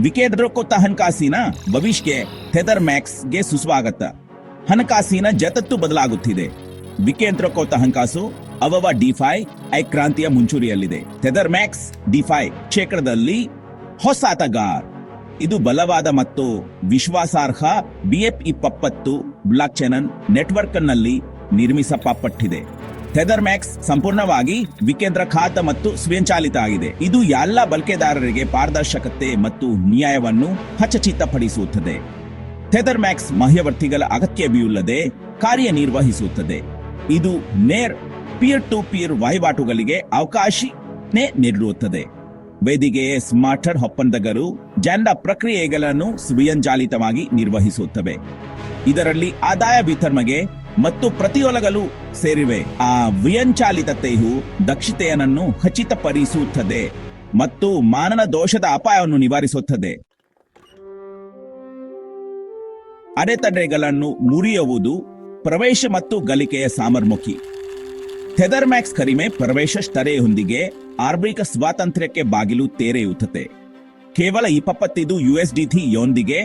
ವಿಕೇಂದ್ರಕೋತ ಹಣಕಾಸಿನ ಭವಿಷ್ಯಕ್ಕೆ ಥೆದರ್ ಮ್ಯಾಕ್ಸ್ಗೆ ಸುಸ್ವಾಗತ. ಹಣಕಾಸಿನ ಜಗತ್ತು ಬದಲಾಗುತ್ತಿದೆ. ವಿಕೇಂದ್ರಕೋತ ಹಣಕಾಸು ಅವವ ಡಿಫೈ ಐ ಕ್ರಾಂತಿಯ ಮುಂಚೂಣಿಯಲ್ಲಿದೆ. ಥೆದರ್ ಮ್ಯಾಕ್ಸ್ ಡಿಫೈ ಕ್ಷೇತ್ರದಲ್ಲಿ ಹೊಸ ಆಟಗಾರ. ಇದು ಬಲವಾದ ಮತ್ತು ವಿಶ್ವಾಸಾರ್ಹ BF20 ಬ್ಲಾಕ್ ಚೈನ್ ನೆಟ್ವರ್ಕ್ನಲ್ಲಿ ನಿರ್ಮಿಸಲ್ಪಟ್ಟಿದೆ. ಥೆದರ್ ಮ್ಯಾಕ್ಸ್ ಸಂಪೂರ್ಣವಾಗಿ ವಿಕೇಂದ್ರೀಕೃತ ಮತ್ತು ಸ್ವಯಂಚಾಲಿತ ಆಗಿದೆ. ಇದು ಎಲ್ಲ ಬಳಕೆದಾರರಿಗೆ ಪಾರದರ್ಶಕತೆ ಮತ್ತು ನ್ಯಾಯವನ್ನು ಖಚಿತಪಡಿಸುತ್ತದೆ. ಥೆದರ್ ಮ್ಯಾಕ್ಸ್ ಮಧ್ಯವರ್ತಿಗಳ ಅಗತ್ಯವಿಲ್ಲದೆ ಕಾರ್ಯನಿರ್ವಹಿಸುತ್ತದೆ. ಇದು ನೇರ ಪೀರ್ ಟು ಪೀರ್ ವಹಿವಾಟುಗಳಿಗೆ ಅವಕಾಶ ನೀಡುತ್ತದೆ. ವೇದಿಕೆಯ ಸ್ಮಾರ್ಟರ್ ಒಪ್ಪಂದಗಳು ಜನರ ಪ್ರಕ್ರಿಯೆಗಳನ್ನು ಸ್ವಯಂಚಾಲಿತವಾಗಿ ನಿರ್ವಹಿಸುತ್ತವೆ. ಇದರಲ್ಲಿ ಆದಾಯ ವಿತರಣೆ ಮತ್ತು ಪ್ರತಿಫಲಗಳು ಸೇರಿವೆ. ಆ ಸ್ವಯಂಚಾಲಿತತೆಯು ದಕ್ಷತೆಯನ್ನು ಖಚಿತಪಡಿಸುತ್ತದೆ ಮತ್ತು ಮಾನವ ದೋಷದ ಅಪಾಯವನ್ನು ನಿವಾರಿಸುತ್ತದೆ. ಅಡೆತಡೆಗಳನ್ನು ಮುರಿಯುವುದು ಪ್ರವೇಶ ಮತ್ತು ಗಳಿಕೆಯ ಸಾಮರ್ಥ್ಯ. ಥೆದರ್ ಮ್ಯಾಕ್ಸ್ ಕಡಿಮೆ ಪ್ರವೇಶ ಸ್ತರದೊಂದಿಗೆ ಆರ್ಥಿಕ ಸ್ವಾತಂತ್ರ್ಯಕ್ಕೆ ಬಾಗಿಲು ತೆರೆಯುತ್ತದೆ. ಕೇವಲ 25 USDT ಯೊಂದಿಗೆ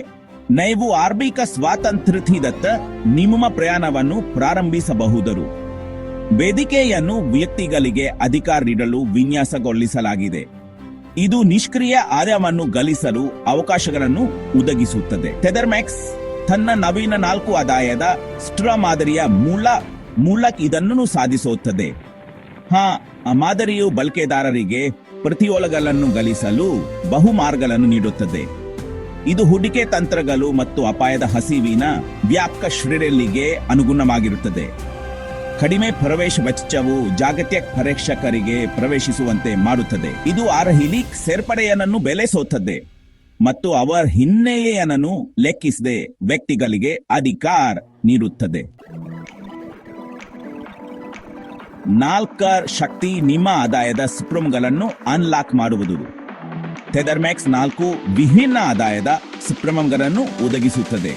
ನೀವು ಆರ್ಥಿಕ ಸ್ವಾತಂತ್ರ್ಯದತ್ತ ನಿಮ್ಮ ಪ್ರಯಾಣವನ್ನು ಪ್ರಾರಂಭಿಸಬಹುದು. ವೇದಿಕೆಯನ್ನು ವ್ಯಕ್ತಿಗಳಿಗೆ ಅಧಿಕಾರ ನೀಡಲು ವಿನ್ಯಾಸಗೊಳಿಸಲಾಗಿದೆ. ಇದು ನಿಷ್ಕ್ರಿಯ ಆದಾಯವನ್ನು ಗಳಿಸಲು ಅವಕಾಶಗಳನ್ನು ಒದಗಿಸುತ್ತದೆ. ಥೆದರ್ ಮ್ಯಾಕ್ಸ್ ತನ್ನ ನವೀನ 4 ಆದಾಯದ ಸ್ಟ್ರಾ ಮಾದರಿಯ ಮೂಲಕ ಇದನ್ನು ಸಾಧಿಸುತ್ತದೆ. ಆ ಮಾದರಿಯು ಬಳಕೆದಾರರಿಗೆ ಪ್ರತಿಫಲಗಳನ್ನು ಗಳಿಸಲು ಬಹುಮಾರ್ಗಗಳನ್ನು ನೀಡುತ್ತದೆ. ಇದು ಹೂಡಿಕೆ ತಂತ್ರಗಳು ಮತ್ತು ಅಪಾಯದ ಹಸಿವಿನ ವ್ಯಾಪಕ ಶ್ರೇಣಿಗೆ ಅನುಗುಣವಾಗಿರುತ್ತದೆ. ಕಡಿಮೆ ಪ್ರವೇಶ ವೆಚ್ಚವು ಜಾಗತಿಕ ಪ್ರೇಕ್ಷಕರಿಗೆ ಪ್ರವೇಶಿಸುವಂತೆ ಮಾಡುತ್ತದೆ. ಇದು ಅರ್ಹತೆ ಸೇರ್ಪಡೆಯನ್ನು ಬೆಳೆಸುತ್ತದೆ ಮತ್ತು ಅವರ ಹಿನ್ನೆಲೆಯನ್ನು ಲೆಕ್ಕಿಸದೆ ವ್ಯಕ್ತಿಗಳಿಗೆ ಅಧಿಕಾರ ನೀಡುತ್ತದೆ. 4 ಶಕ್ತಿ ನಿಮ್ಮ ಆದಾಯದ ಸ್ಟ್ರೀಮ್ಗಳನ್ನು ಅನ್ಲಾಕ್ ಮಾಡುವುದು. ಥೆದರ್ ಮ್ಯಾಕ್ಸ್ 4 ವಿಭಿನ್ನ ಆದಾಯದ ಸ್ಟ್ರೀಮ್ಗಳನ್ನು ಒದಗಿಸುತ್ತದೆ.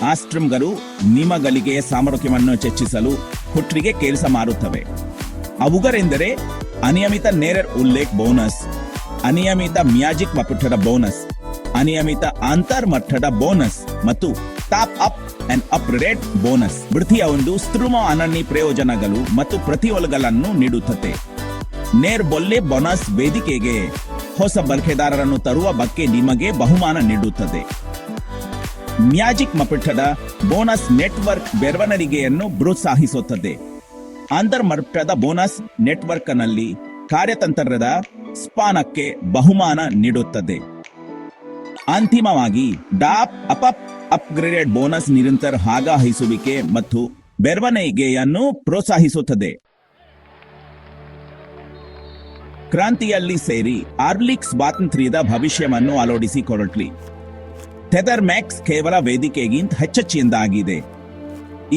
ಆ ಸ್ಟ್ರೀಮ್ಗಳು ನಿಮ್ಮ ಗಳಿಕೆಯ ಸಾಮರ್ಥ್ಯವನ್ನು ಹೆಚ್ಚಿಸಲು ಒಟ್ಟಿಗೆ ಕೆಲಸ ಮಾಡುತ್ತವೆ. ಅವುಗಳೆಂದರೆ ಅನಿಯಮಿತ ನೇರ ಉಲ್ಲೇಖ ಬೋನಸ್, ಅನಿಯಮಿತ ಮ್ಯಾಜಿಕ್ ಮಟ್ಟದ ಬೋನಸ್, ಅನಿಯಮಿತ ಅಂತರ್ಮಟ್ಟದ ಬೋನಸ್ ಮತ್ತು top up and upgrade bonus. ಬಡ್ತಿಯ ಒಂದು ಸ್ಟ್ರೀಮ್ ಅನನ್ಯ ಪ್ರಯೋಜನಗಳು ಮತ್ತು ಪ್ರತಿಫಲಗಳನ್ನು ನೀಡುತ್ತದೆ. ನೇರ ಬೊಲ್ಲೆ ಬೋನಸ್ ವೇದಿಕೆಗೆ ಹೊಸ ಬಳಕೆದಾರರನ್ನು ತರುವ ಬಗ್ಗೆ ನಿಮಗೆ ಬಹುಮಾನ ನೀಡುತ್ತದೆ. ಮ್ಯಾಜಿಕ್ ಮಟ್ಟದ ಬೋನಸ್ ನೆಟ್ವರ್ಕ್ ಬೆಳವಣಿಗೆಯನ್ನು ಪ್ರೋತ್ಸಾಹಿಸುತ್ತದೆ. ಅಂತರ್ಮಟ್ಟದ ಬೋನಸ್ ನೆಟ್ವರ್ಕ್ನಲ್ಲಿ ಕಾರ್ಯತಂತ್ರದ ಸ್ಪಾನಕ್ಕೆ ಬಹುಮಾನ ನೀಡುತ್ತದೆ. ಅಂತಿಮವಾಗಿ ಟಾಪ್ ಅಪ್ ಅಪ್ಗ್ರೇಡೆಡ್ ಬೋನಸ್ ನಿರಂತರ ಭಾಗವಹಿಸುವಿಕೆ ಮತ್ತು ಬೆಳವಣಿಗೆಯನ್ನು ಪ್ರೋತ್ಸಾಹಿಸುತ್ತದೆ. ಕ್ರಾಂತಿಯಲ್ಲಿ ಸೇರಿ ಆರ್ಥಿಕ ಸ್ವಾತಂತ್ರ್ಯದ ಭವಿಷ್ಯವನ್ನು ಅಳವಡಿಸಿಕೊಳ್ಳಿ. ಥೆದರ್ ಮ್ಯಾಕ್ಸ್ ಕೇವಲ ವೇದಿಕೆಗಿಂತ ಹೆಚ್ಚಿನದಾಗಿದೆ.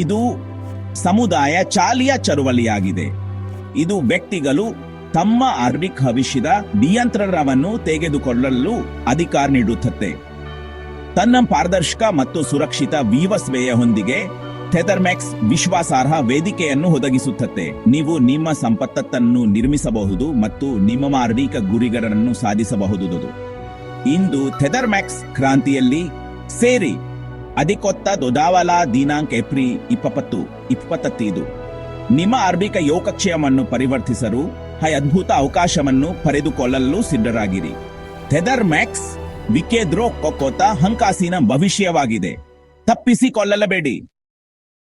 ಇದು ಸಮುದಾಯ ಚಾಲಿತ ಚಳುವಳಿಯಾಗಿದೆ. ಇದು ವ್ಯಕ್ತಿಗಳು ತಮ್ಮ ಆರ್ಥಿಕ ಭವಿಷ್ಯದ ನಿಯಂತ್ರಣವನ್ನು ತೆಗೆದುಕೊಳ್ಳಲು ಅಧಿಕಾರ ನೀಡುತ್ತದೆ. ತನ್ನ ಪಾರದರ್ಶಕ ಮತ್ತು ಸುರಕ್ಷಿತ ವ್ಯವಸ್ಥೆಯೊಂದಿಗೆ ಥೆದರ್ ಮ್ಯಾಕ್ಸ್ ವಿಶ್ವಾಸಾರ್ಹ ವೇದಿಕೆಯನ್ನು ಒದಗಿಸುತ್ತದೆ. ನೀವು ನಿಮ್ಮ ಸಂಪತ್ತನ್ನು ನಿರ್ಮಿಸಬಹುದು ಮತ್ತು ನಿಮ್ಮ ಆರ್ಥಿಕ ಗುರಿಗಳನ್ನು ಸಾಧಿಸಬಹುದು. ಇಂದು ಥೆದರ್ ಮ್ಯಾಕ್ಸ್ ಕ್ರಾಂತಿಯಲ್ಲಿ ಸೇರಿ. ಅಧಿಕೃತ ದೊಡ್ಡವಲ ದಿನಾಂಕ ಏಪ್ರಿಲ್ 2025. ನಿಮ್ಮ ಆರ್ಥಿಕ ಯೋಗಕ್ಷೇಮವನ್ನು ಪರಿವರ್ತಿಸಲು ಅದ್ಭುತ ಅವಕಾಶವನ್ನು ಪಡೆದುಕೊಳ್ಳಲು ಸಿದ್ಧರಾಗಿರಿ. ಥೆದರ್ ಮ್ಯಾಕ್ಸ್ ವಿಕೇಂದ್ರೀಕೃತ ಹಣಕಾಸಿನ ಭವಿಷ್ಯವಾಗಿದೆ. ತಪ್ಪಿಸಿಕೊಳ್ಳಲೇಬೇಡಿ.